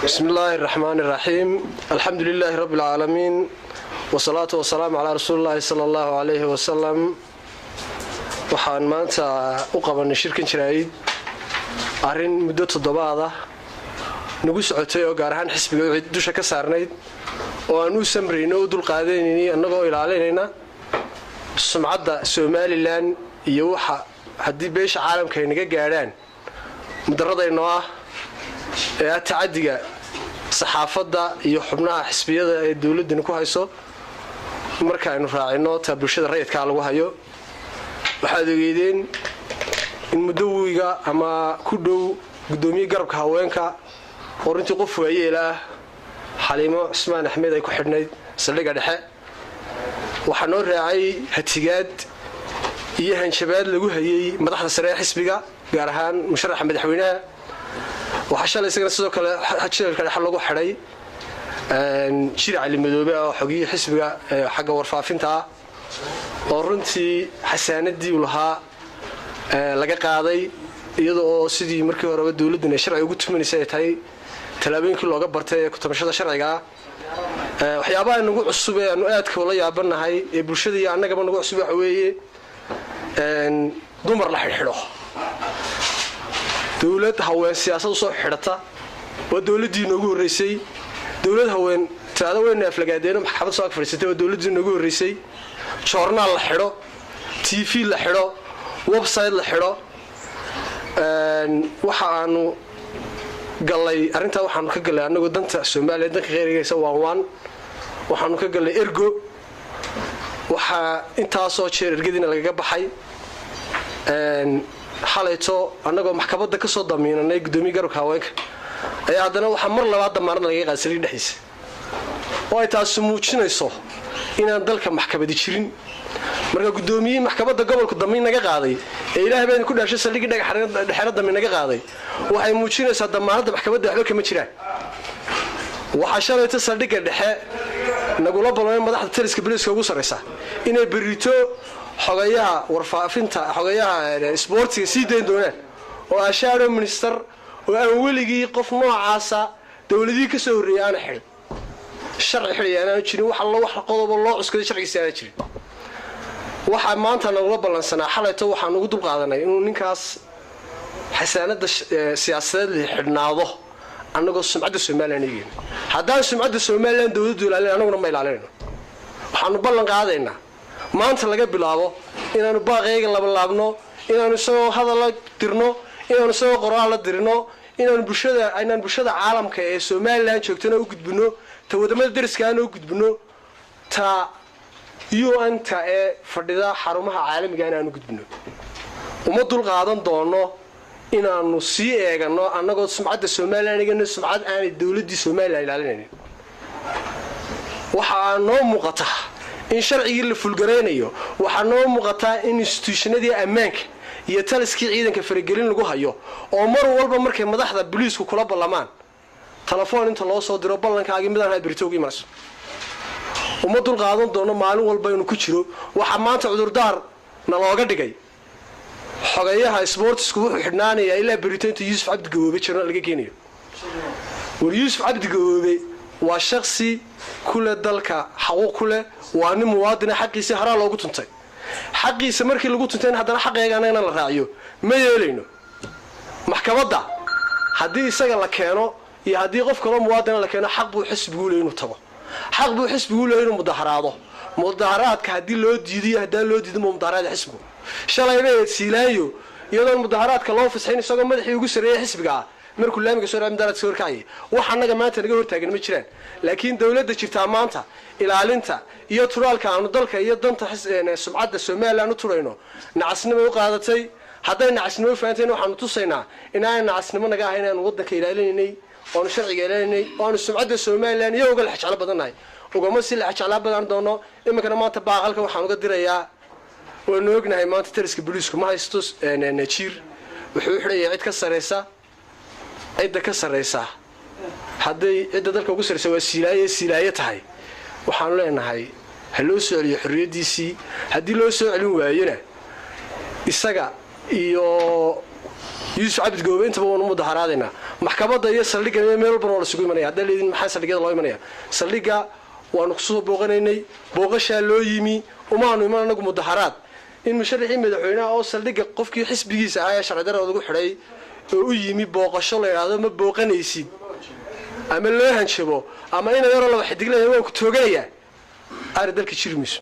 بسم الله الرحمن الرحيم الحمد لله رب العالمين والصلاة والسلام على رسول الله صلى الله عليه وسلم waxaan maanta u qabanay shirkan jiraayid arin muddo toddobaad nagu socotay oo gaar ahaan xisbiga dusha ka saarnayd oo aan u samreyno u dul qaadaynay annagoo ilaalinayna sumcadda Soomaaliland iyo waxa hadii beesha caalamka ay naga gaaraan mudaradayno ah ee taadiga saxaafadda iyo xubnaha xisbiyada ee dawladda ku hayso marka aynu raacino ta bulshada rayidka lagu hayo waxaad ogeedeen in mudowga ama ku dhow gudoomiye garabka haweenka qorintii qof waayeela Xaliimo Usmaan Axmed ay ku xidhnayd saldhigga dhexe waxaa noo raacay hatigaad iyo hanshabaad lagu hayay madaxda sare ee xisbiga gaar ahaan musharaxa madaxweynaha waxa shalay isagana sidoo kale xajirka dhexe lagu xidhay Shir Cali Madoobe oo xogiye xisbiga xagga warfaafinta oo runtii xasaanadii u lahaa laga qaaday iyadoo sidii markii hore dawladdu ay sharci ugu tumaysay tahay talaabooyinkii looga bartay ee ku tabashada sharciga waxyaabaha nagu cusub ee aanu aadka la yaabanahay ee bulshada iyo annagaba nagu cusub waxa weeye dumar la xidho dawlad haween siyaasad soo xidhata oo dawladii nagu horeysay dawlad haween taada weyn aflagaadeeno maxkamad soo fariisatay oo dawladii nagu horeysay joornaal la xidho TV la xidho website la xidho waxaanu galay arinta waxaanu ka galay anagu danta Soomaaliyeed dadka qeyrigaysa waxaanu ka galay ergo waxa intaas oo jeer ergadina laga baxay xalayto anagoo maxkamadda ka soo damiinanay gudoomiye garabka haweenka ayaa hadana waxa mar labaad damaanad laga qaasay dhexdiisa oo ay taas muujinayso inaan dalka maxkamadi jirin marka gudoomiye maxkamadda gobolka damiin naga qaaday ee Ilaahay baan ku dhaashay saldhigga dhexda damiin naga qaaday waxay muujinaysaa damaanadda maxkamadda waxba kama jiraan waxa shalayto saldhigga dhexe nagula balmay madaxda taliska booliska ugu sareysa inay berito xogayaha warfaafinta xogayaha sportiga sii deyn doonaan oo ashaaro minister oo aan weligii qof noocaasa dawladii ka soo horeeyay aan xil sharci xiliyaan jirin wax alla wax qodob loo cuskaday sharcigiisa aan jirin waxa maanta nagula balansanaa xalayto waxaan ugu dul qaadanay inuu ninkaas xasaanada siyaasadeed la xidhnaado annagoo sumcadda Soomaaliland eegin haddaan sumcadda Soomaaliland dawladdu ilaalin annaguna ma ilaalinayno waxaanu ballan qaadaynaa maanta laga bilaabo inaanu baaqayga laba laabno inaanu soo hadal dirno inaanu soo qoraal dirno inaanu bulshada caalamka ee Soomaaliland joogtana u gudbino ta wadamada dariska aan u gudbino ta UN-ta ee fadhida xarumaha caalamiga aan u gudbino uma dul qaadan doono inaanu sii eegano annagoo sumcadda Soomaaliland igana sumcad aan dawladda Soomaaliland ilaalinaynin waxa noo muuqata in sharcigii la fulgareynayo waxa noo muuqata in institutionadii ammaanka iyo taliskii ciidanka faragelin lagu hayo oo mar walba markay madaxda booliisku kula ballamaan telefoon inta loo soo diro ballankaaga midaan ha birtoogi marso uma dul qaadan doono maalin walba inuu ku jiro waxa maanta cudurdaar na looga dhigay xogayaha sportsku wuxuu xidhnaanaya ilaa biritoonta Yuusuf Cabdi Gaboobe jirna laga keenayo war Yuusuf Cabdi Gaboobe waa shakhsi kula dalka xaqo kule waa nin muwaadin xaqiisa hara loogu tuntay xaqiisa markii lagu tuntay hadana xaqeegana la raaciyo ma yeelayno maxkamadda hadii isaga la keeno iyo hadii qof kale muwaadin la keeno xaq buu xisbigu leeyahay inuu tago xaq buu xisbigu leeyahay inuu mudaharaadka hadii loo diidiyo hadaa loo diido mudaharaad xisbigu shalayba Siilayo iyadoo mudaharaadka loo fasaxin isagoo madaxii ugu sareeyay xisbiga markuu laamiga soo raamay dalad soo kaayay waxa anaga maanta naga hortaagan ma jiraan laakiin dawladda jirta maanta ilaalinta iyo turaalka aanu dalka iyo danta sumcadda Soomaaliland u turayno nacasnimo u qaadatay haday nacasnimo faanteen waxaanu tusaynaa inaan nacasnimo naga ahayn aan wadanka ilaalinay oo sharciga ilaalinay oo sumcadda Soomaaliland iyo uga xajala badanahay ugama si la xajala badan doono imikana maanta baaqalka waxaan uga dirayaa oo noognahay maanta taliska booliisku ma haysto najiir wuxuu xidhay cid ka sareysa cidda ka sareysa haday cidda dalka ugu sareysa waa Siilayo tahay waxaan leenahay haloo soo celiyo xorriyadiisii hadii loo soo celin waayana isaga iyo yuusuf cabdi goobe intaba waanu mudaharaadaynaa maxkamadda iyo saldhigga meel walbana waa la sugu imanaya haddaa leedin maxaa saldhigyada loo imanaya saldhigga waanu kusoo booqanaynay booqashaa loo yimi umaanu iman anagu mudaharaad in musharaxii madaxweynaha oo saldhigga qofkii xisbigiisa ahaa ee sharci darrada lagu xidhay oo u yimi booqasho la yidhaahdo ma booqanaysid ama loo hanjabo ama ina yaroo laba xidig leeyahay waan ku tooganayaa aari dalka jiri mayso